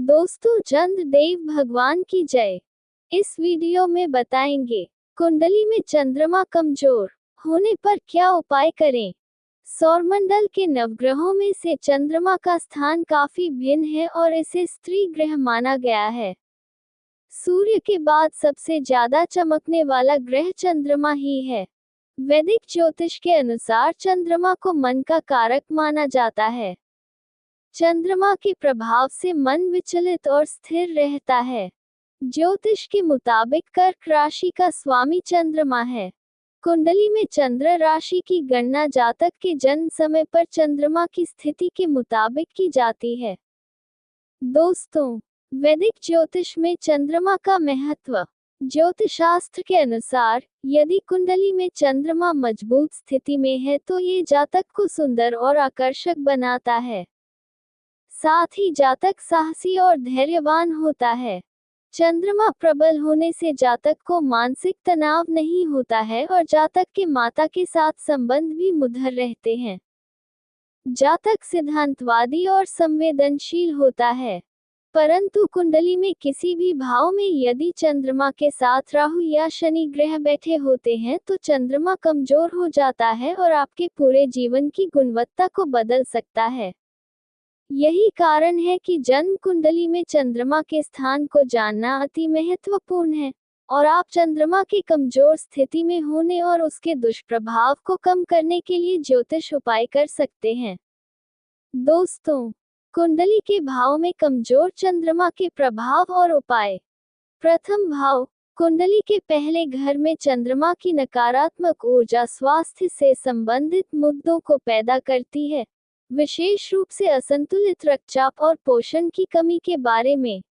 दोस्तों, चंद्र देव भगवान की जय। इस वीडियो में बताएंगे कुंडली में चंद्रमा कमजोर होने पर क्या उपाय करें। सौरमंडल के नवग्रहों में से चंद्रमा का स्थान काफी भिन्न है और इसे स्त्री ग्रह माना गया है। सूर्य के बाद सबसे ज्यादा चमकने वाला ग्रह चंद्रमा ही है। वैदिक ज्योतिष के अनुसार चंद्रमा को मन का कारक माना जाता है। चंद्रमा के प्रभाव से मन विचलित और स्थिर रहता है। ज्योतिष के मुताबिक कर्क राशि का स्वामी चंद्रमा है। कुंडली में चंद्र राशि की गणना जातक के जन्म समय पर चंद्रमा की स्थिति के मुताबिक की जाती है। दोस्तों, वैदिक ज्योतिष में चंद्रमा का महत्व। ज्योतिषशास्त्र के अनुसार यदि कुंडली में चंद्रमा मजबूत स्थिति में है तो ये जातक को सुंदर और आकर्षक बनाता है। साथ ही जातक साहसी और धैर्यवान होता है। चंद्रमा प्रबल होने से जातक को मानसिक तनाव नहीं होता है और जातक के माता के साथ संबंध भी मधुर रहते हैं। जातक सिद्धांतवादी और संवेदनशील होता है। परंतु कुंडली में किसी भी भाव में यदि चंद्रमा के साथ राहु या शनि ग्रह बैठे होते हैं तो चंद्रमा कमजोर हो जाता है और आपके पूरे जीवन की गुणवत्ता को बदल सकता है। यही कारण है कि जन्म कुंडली में चंद्रमा के स्थान को जानना अति महत्वपूर्ण है और आप चंद्रमा की कमजोर स्थिति में होने और उसके दुष्प्रभाव को कम करने के लिए ज्योतिष उपाय कर सकते हैं। दोस्तों, कुंडली के भाव में कमजोर चंद्रमा के प्रभाव और उपाय। प्रथम भाव, कुंडली के पहले घर में चंद्रमा की नकारात्मक ऊर्जा स्वास्थ्य से संबंधित मुद्दों को पैदा करती है, विशेष रूप से असंतुलित रक्तचाप और पोषण की कमी के बारे में।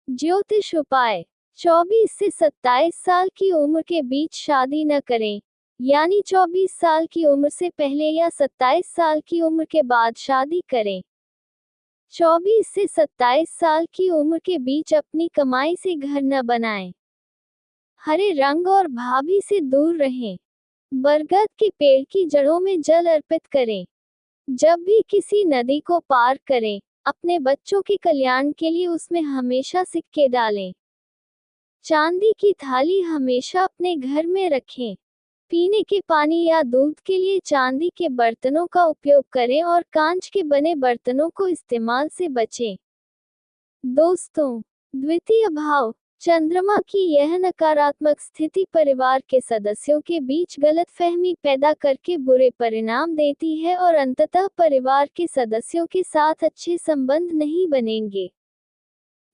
ज्योतिष उपाय। 24 से 27 साल की उम्र के बीच शादी न करें, यानी 24 साल की उम्र से पहले या 27 साल की उम्र के बाद शादी करें। 24 से 27 साल की उम्र के बीच अपनी कमाई से घर न बनाएं। हरे रंग और भाभी से दूर रहें। बरगद के पेड़ की जड़ों में जल अर्पित करें। जब भी किसी नदी को पार करें, अपने बच्चों के कल्याण के लिए उसमें हमेशा सिक्के डालें। चांदी की थाली हमेशा अपने घर में रखें। पीने के पानी या दूध के लिए चांदी के बर्तनों का उपयोग करें और कांच के बने बर्तनों को इस्तेमाल से बचें। दोस्तों, द्वितीय भाव। चंद्रमा की यह नकारात्मक स्थिति परिवार के सदस्यों के बीच गलतफहमी पैदा करके बुरे परिणाम देती है और अंततः परिवार के सदस्यों के साथ अच्छे संबंध नहीं बनेंगे।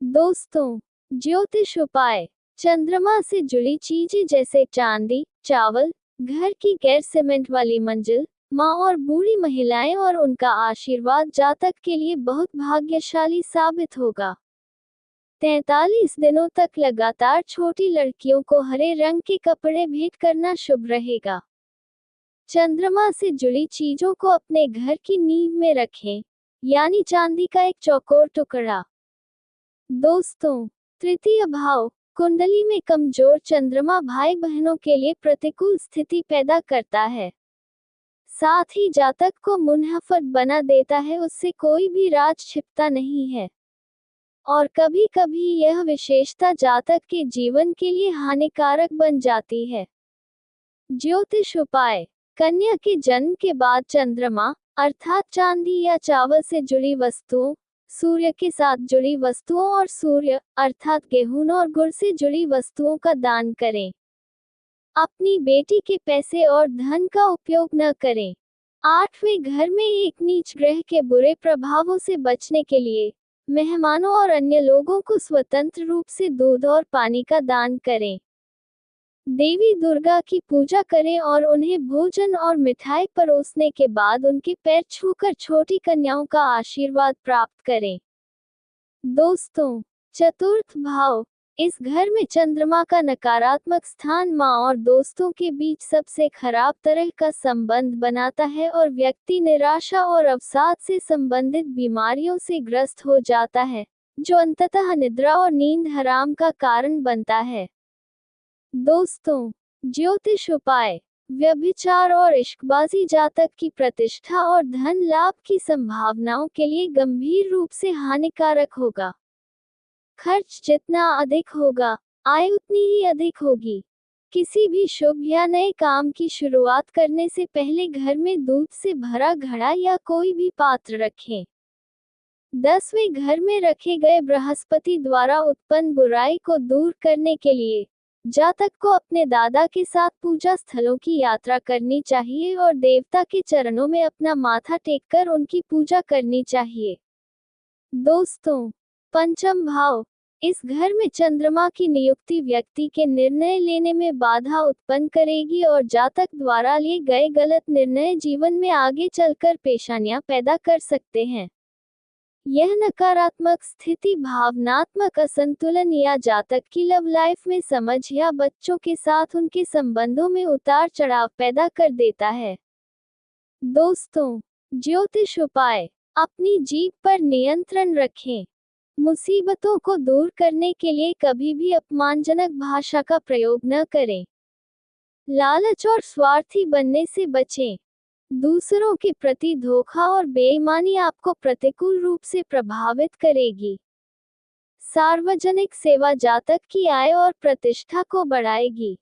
दोस्तों, ज्योतिष उपाय। चंद्रमा से जुड़ी चीजें जैसे चांदी, चावल, घर की गैर सीमेंट वाली मंजिल, माँ और बूढ़ी महिलाएं और उनका आशीर्वाद जातक के लिए बहुत भाग्यशाली साबित होगा। 43 दिनों तक लगातार छोटी लड़कियों को हरे रंग के कपड़े भेंट करना शुभ रहेगा। चंद्रमा से जुड़ी चीजों को अपने घर की नींव में रखें, यानी चांदी का एक चौकोर टुकड़ा। दोस्तों, तृतीय भाव। कुंडली में कमजोर चंद्रमा भाई बहनों के लिए प्रतिकूल स्थिति पैदा करता है। साथ ही जातक को मुनहफट बना देता है, उससे कोई भी राज छिपता नहीं है और कभी कभी यह विशेषता जातक के जीवन के लिए हानिकारक बन जाती है। ज्योतिष उपाय। कन्या के जन्म के बाद चंद्रमा अर्थात चांदी या चावल से जुड़ी वस्तुओं, सूर्य के साथ जुड़ी वस्तुओं और सूर्य अर्थात गेहूं और गुड़ से जुड़ी वस्तुओं का दान करें। अपनी बेटी के पैसे और धन का उपयोग न करें। 8वें घर में एक नीच ग्रह के बुरे प्रभावों से बचने के लिए मेहमानों और अन्य लोगों को स्वतंत्र रूप से दूध और पानी का दान करें। देवी दुर्गा की पूजा करें और उन्हें भोजन और मिठाई परोसने के बाद उनके पैर छूकर छोटी कन्याओं का आशीर्वाद प्राप्त करें। दोस्तों, चतुर्थ भाव। इस घर में चंद्रमा का नकारात्मक स्थान माँ और दोस्तों के बीच सबसे खराब तरह का संबंध बनाता है और व्यक्ति निराशा और अवसाद से संबंधित बीमारियों से ग्रस्त हो जाता है, जो अंततः निद्रा और नींद हराम का कारण बनता है। दोस्तों, ज्योतिष उपाय। व्यभिचार और इश्कबाजी जातक की प्रतिष्ठा और धन लाभ की संभावनाओं के लिए गंभीर रूप से हानिकारक होगा। खर्च जितना अधिक होगा, आय उतनी ही अधिक होगी। किसी भी शुभ या नए काम की शुरुआत करने से पहले घर में दूध से भरा घड़ा या कोई भी पात्र रखें। 10वें घर में रखे गए बृहस्पति द्वारा उत्पन्न बुराई को दूर करने के लिए जातक को अपने दादा के साथ पूजा स्थलों की यात्रा करनी चाहिए और देवता के चरणों में अपना माथा टेककर उनकी पूजा करनी चाहिए। दोस्तों, पंचम भाव, इस घर में चंद्रमा की नियुक्ति व्यक्ति के निर्णय लेने में बाधा उत्पन्न करेगी और जातक द्वारा लिए गए गलत निर्णय जीवन में आगे चलकर परेशानियां पैदा कर सकते हैं। यह नकारात्मक स्थिति भावनात्मक असंतुलन या जातक की लव लाइफ में समझ या बच्चों के साथ उनके संबंधों में उतार चढ़ाव पैदा कर देता है। दोस्तों, ज्योतिष उपाय, अपनी जीभ पर नियंत्रण रखें। मुसीबतों को दूर करने के लिए कभी भी अपमानजनक भाषा का प्रयोग न करें। लालच और स्वार्थी बनने से बचें। दूसरों के प्रति धोखा और बेईमानी आपको प्रतिकूल रूप से प्रभावित करेगी। सार्वजनिक सेवा जातक की आय और प्रतिष्ठा को बढ़ाएगी।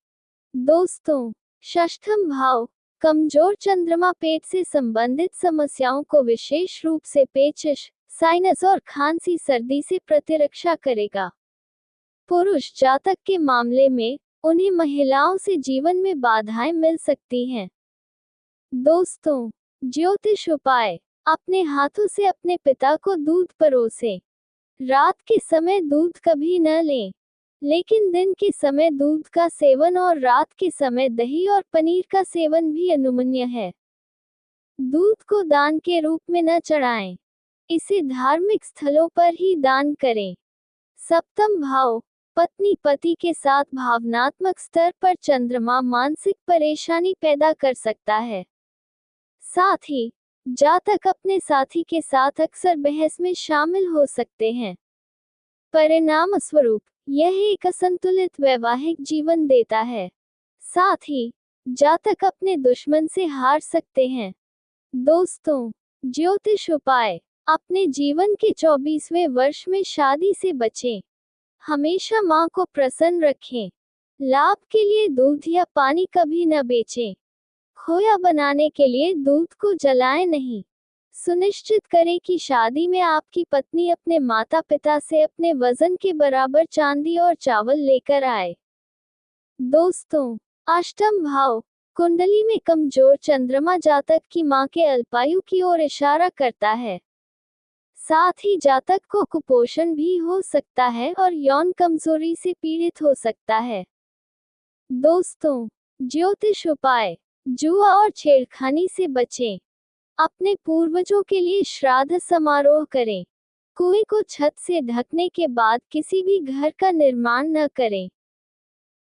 दोस्तों, षष्ठम भाव, कमजोर चंद्रमा पेट से संबंधित समस्याओं को विशेष रूप से पेचिश, साइनस और खांसी सर्दी से प्रतिरक्षा करेगा। पुरुष जातक के मामले में उन्हें महिलाओं से जीवन में बाधाएं मिल सकती हैं। दोस्तों, ज्योतिष उपाय, अपने हाथों से अपने पिता को दूध परोसें। रात के समय दूध कभी न लें, लेकिन दिन के समय दूध का सेवन और रात के समय दही और पनीर का सेवन भी अनुमन्य है। दूध को दान के रूप में न चढ़ाएं, इसे धार्मिक स्थलों पर ही दान करें। सप्तम भाव, पत्नी पति के साथ भावनात्मक स्तर पर चंद्रमा मानसिक परेशानी पैदा कर सकता है। साथ ही जातक अपने साथी के साथ अक्सर बहस में शामिल हो सकते हैं। परिणाम स्वरूप यह एक असंतुलित वैवाहिक जीवन देता है। साथ ही जातक अपने दुश्मन से हार सकते हैं। दोस्तों, ज्योतिष उपाय, अपने जीवन के 24वें वर्ष में शादी से बचें। हमेशा मां को प्रसन्न रखें। लाभ के लिए दूध या पानी कभी न बेचें। खोया बनाने के लिए दूध को जलाएं नहीं। सुनिश्चित करें कि शादी में आपकी पत्नी अपने माता पिता से अपने वजन के बराबर चांदी और चावल लेकर आए। दोस्तों, अष्टम भाव, कुंडली में कमजोर चंद्रमा जातक की मां के अल्पायु की ओर इशारा करता है। साथ ही जातक को कुपोषण भी हो सकता है और यौन कमजोरी से पीड़ित हो सकता है। दोस्तों, ज्योतिष उपाय, जुआ और छेड़खानी से बचें। अपने पूर्वजों के लिए श्राद्ध समारोह करें। कुएं को छत से ढकने के बाद किसी भी घर का निर्माण न करें।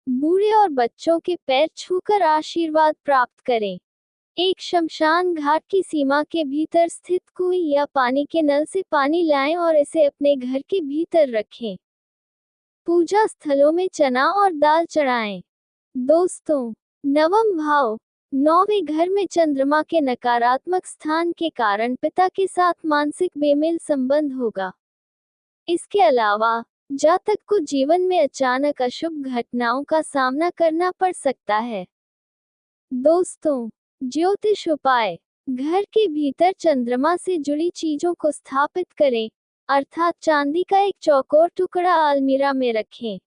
बूढ़े और बच्चों के पैर छूकर आशीर्वाद प्राप्त करें। एक शमशान घाट की सीमा के भीतर स्थित कुएं या पानी के नल से पानी लाएं और इसे अपने घर के भीतर रखें। पूजा स्थलों में चना और दाल चढ़ाएं। दोस्तों, नवम भाव, 9वें घर में चंद्रमा के नकारात्मक स्थान के कारण पिता के साथ मानसिक बेमेल संबंध होगा। इसके अलावा जातक को जीवन में अचानक अशुभ घटनाओं का सामना करना पड़ सकता है। दोस्तों, ज्योतिष उपाय, घर के भीतर चंद्रमा से जुड़ी चीजों को स्थापित करें, अर्थात चांदी का एक चौकोर टुकड़ा अलमीरा में रखें।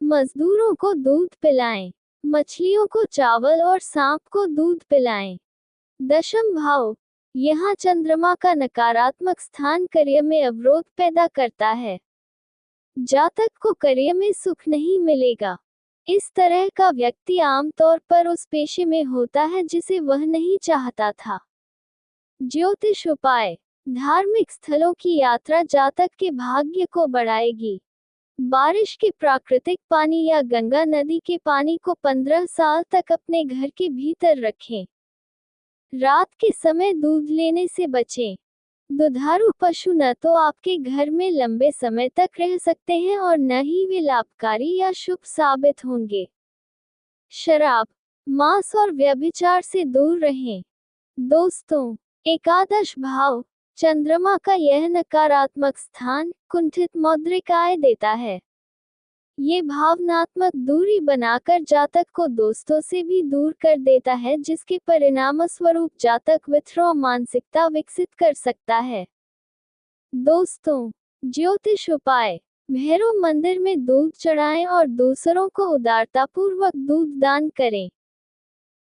मजदूरों को दूध पिलाएं, मछलियों को चावल और सांप को दूध पिलाएं। दशम भाव, यहाँ चंद्रमा का नकारात्मक स्थान करियर में अवरोध पैदा करता है। जातक को करियर में सुख नहीं मिलेगा। इस तरह का व्यक्ति आमतौर पर उस पेशे में होता है जिसे वह नहीं चाहता था। ज्योतिष उपाय, धार्मिक स्थलों की यात्रा जातक के भाग्य को बढ़ाएगी। बारिश के प्राकृतिक पानी या गंगा नदी के पानी को 15 साल तक अपने घर के भीतर रखें। रात के समय दूध लेने से बचें। दुधारू पशु न तो आपके घर में लंबे समय तक रह सकते हैं और न ही वे लाभकारी या शुभ साबित होंगे। शराब, मांस और व्यभिचार से दूर रहें। दोस्तों, एकादश भाव, चंद्रमा का यह नकारात्मक स्थान कुंठित मौद्रिक आय देता है। ये भावनात्मक दूरी बनाकर जातक को दोस्तों से भी दूर कर देता है, जिसके परिणामस्वरूप जातक विथड्रॉ मानसिकता विकसित कर सकता है। दोस्तों, ज्योतिष उपाय। भैरव मंदिर में दूध चढ़ाएं और दूसरों को उदारतापूर्वक दूध दान करें।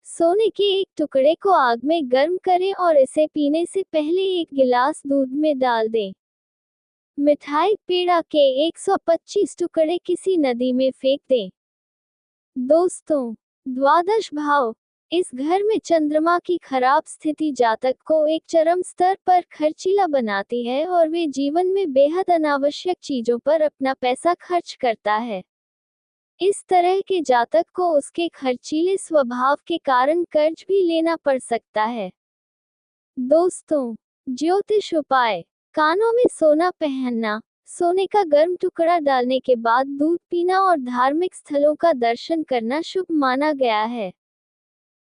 सोने के एक टुकड़े को आग में गर्म करें और इसे पीने से पहले एक गिलास दूध में डाल दें। मिठाई पेड़ा के 125 टुकड़े किसी नदी में फेंक दें। दोस्तों, द्वादश भाव। इस घर में चंद्रमा की खराब स्थिति जातक को एक चरम स्तर पर खर्चीला बनाती है और वे जीवन में बेहद अनावश्यक चीजों पर अपना पैसा खर्च करता है। इस तरह के जातक को उसके खर्चीले स्वभाव के कारण कर्ज भी लेना पड़ सकता है। दोस्तों, ज्योतिष उपाय। कानों में सोना पहनना, सोने का गर्म टुकड़ा डालने के बाद दूध पीना और धार्मिक स्थलों का दर्शन करना शुभ माना गया है।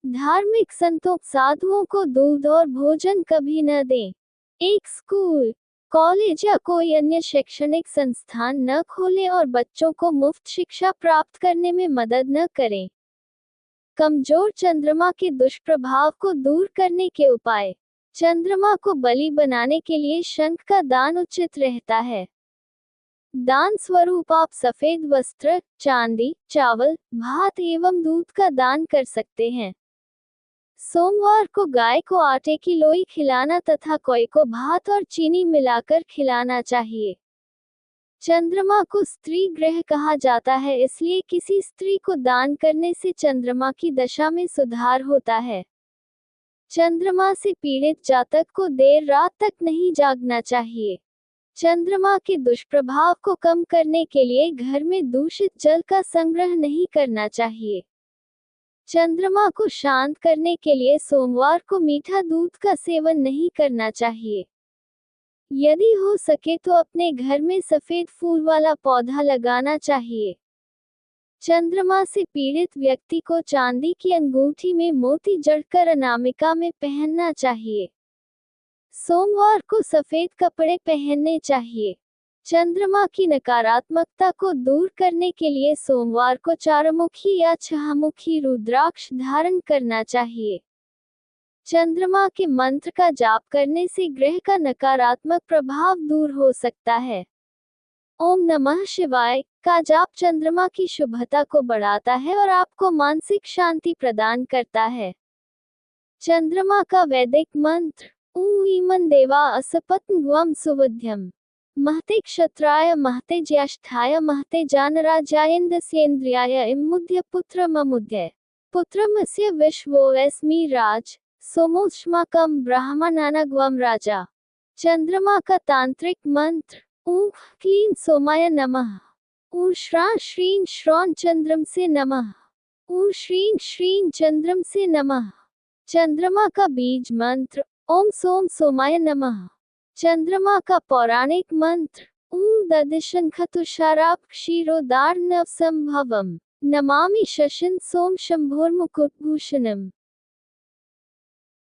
धार्मिक संतों साधुओं को दूध और भोजन कभी न दें। एक स्कूल, कॉलेज या कोई अन्य शैक्षणिक संस्थान न खोलें और बच्चों को मुफ्त शिक्षा प्राप्त करने में मदद न करें। कमजोर चंद्रमा के दुष्प्रभाव को दूर करने के उपाय। चंद्रमा को बलि बनाने के लिए शंख का दान उचित रहता है। दान स्वरूप आप सफेद वस्त्र, चांदी, चावल, भात एवं दूध का दान कर सकते हैं। सोमवार को गाय को आटे की लोई खिलाना तथा कोई को भात और चीनी मिलाकर खिलाना चाहिए। चंद्रमा को स्त्री ग्रह कहा जाता है, इसलिए किसी स्त्री को दान करने से चंद्रमा की दशा में सुधार होता है। चंद्रमा से पीड़ित जातक को देर रात तक नहीं जागना चाहिए। चंद्रमा के दुष्प्रभाव को कम करने के लिए घर में दूषित जल का संग्रह नहीं करना चाहिए। चंद्रमा को शांत करने के लिए सोमवार को मीठा दूध का सेवन नहीं करना चाहिए। यदि हो सके तो अपने घर में सफेद फूल वाला पौधा लगाना चाहिए। चंद्रमा से पीड़ित व्यक्ति को चांदी की अंगूठी में मोती जड़कर अनामिका में पहनना चाहिए। सोमवार को सफेद कपड़े पहनने चाहिए। चंद्रमा की नकारात्मकता को दूर करने के लिए सोमवार को चारमुखी या छहमुखी रुद्राक्ष धारण करना चाहिए। चंद्रमा के मंत्र का जाप करने से ग्रह का नकारात्मक प्रभाव दूर हो सकता है। ओम नमः शिवाय का जाप चंद्रमा की शुभता को बढ़ाता है और आपको मानसिक शांति प्रदान करता है। चंद्रमा का वैदिक मंत्र। ऊ ईमन देवा असपत्न सुवध्यम महते क्षत्राय महते ज्येष्ठाय महते जानराजायेन्द्रस्येन्द्रियाय इमुद्य पुत्रममुद्य पुत्रमस्य विश्वोऽस्मि राज सोमोष्माकं ब्राह्मणानग्वम राजा। चंद्रमा का तांत्रिक मंत्र। ऊ क्लीं सोमाय नमः। ऊ श्रां श्रीं श्रौं चंद्रम से नमः। ऊ श्रीं श्रीं चंद्रम से नमः। चंद्रमा का बीज मंत्र। ओम सोम सोमाय नमः। चंद्रमा का पौराणिक मंत्र। ऊ ददिशंखतुषाराप क्षीरोदार्णव संभवम नमामि शशिन सोम शंभोर्मुकुटभूषणम।